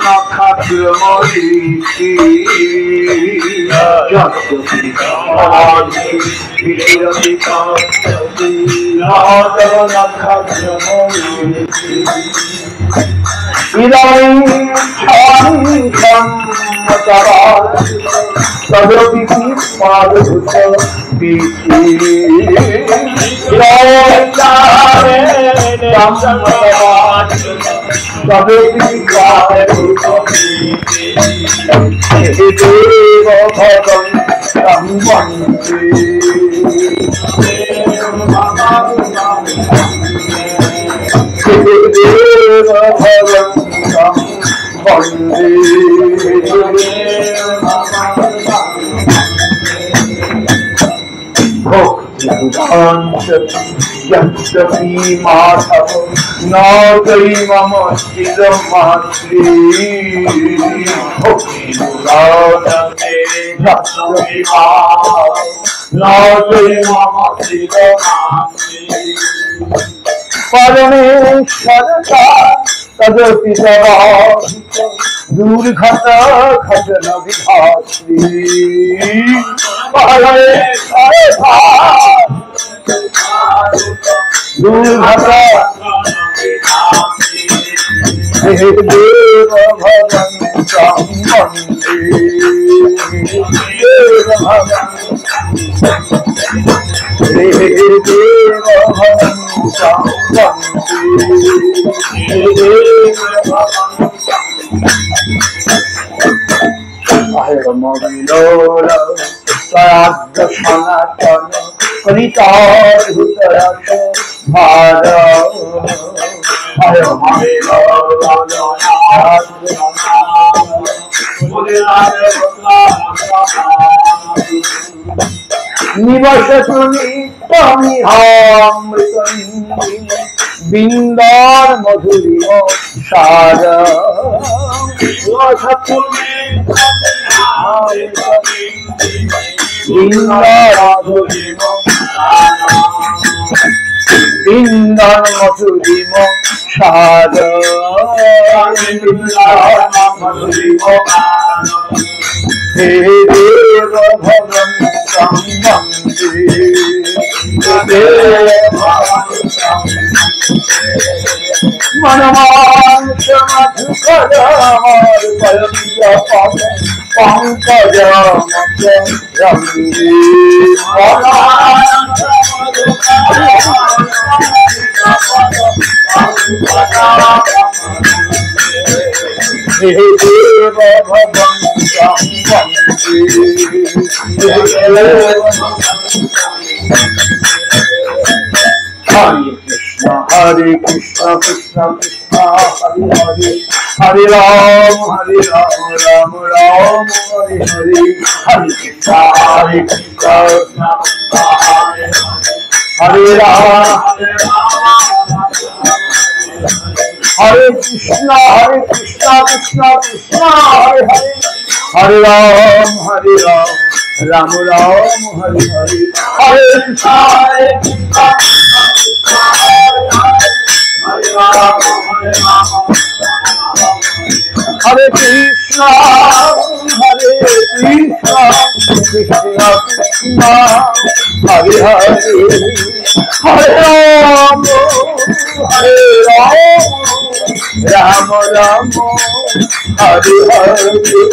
নক্ষত্রমরীচি নক্ষত্রমরীচি ইদানীং তদপি পাদভূত বীচি তদপি পাদভূত বীচি দেব ভগবান বন্দে দেব ভগবান বন্দে ভক্তি মাধব নৈ মম চির মাতৃ ভক্তি নৈ মম চির মাতৃ পরমেশ্বর তদপি দুর্ঘট ঘটন বিধাত্রী দুর্ঘট দেব ভগবান বন্দে দেব ভগবান সনাতন কলিতার ভূতরস ভার নিবসতু নিত্যমিহামৃত বিন্দার মধুরিম সার বিন্দার মধুরিম সার হে দেব ভগবান মনমাংস মধুকর পঙ্কজ রঙ্গে হে দেব ভগবান Hare Krishna Krishna Krishna Hare Hare Hare Ram Ram Ram Hare Hare Hare Krishna Hare Ram Hare Krishna Krishna Krishna Hare Hare Hare Ram Ram Ram Hare Hare Hare Krishna Hare Krishna Krishna Krishna Hare Hare Hare Ram Ram Ram Hare Hare Krishna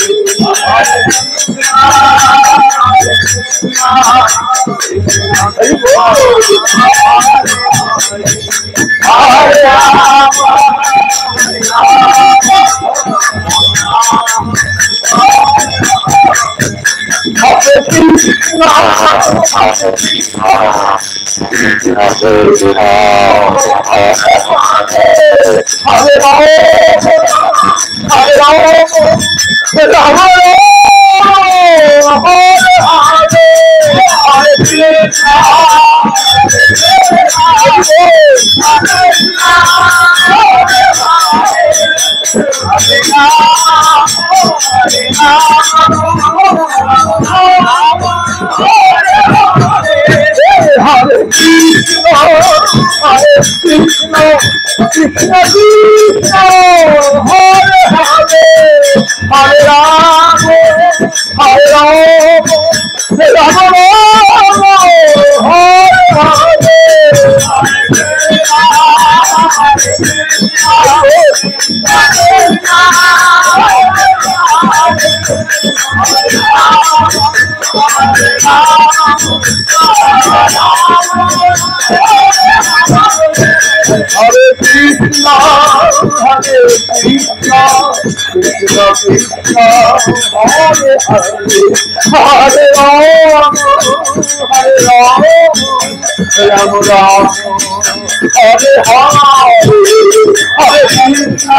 Krishna Hare Hare Hare Ram, Ram Ram, Hare Krishna, Hare Krishna, Krishna Krishna, Hare Hare, Hare Ram, Hare Ram, Ram Ram, Hare Hare, Hare Krishna,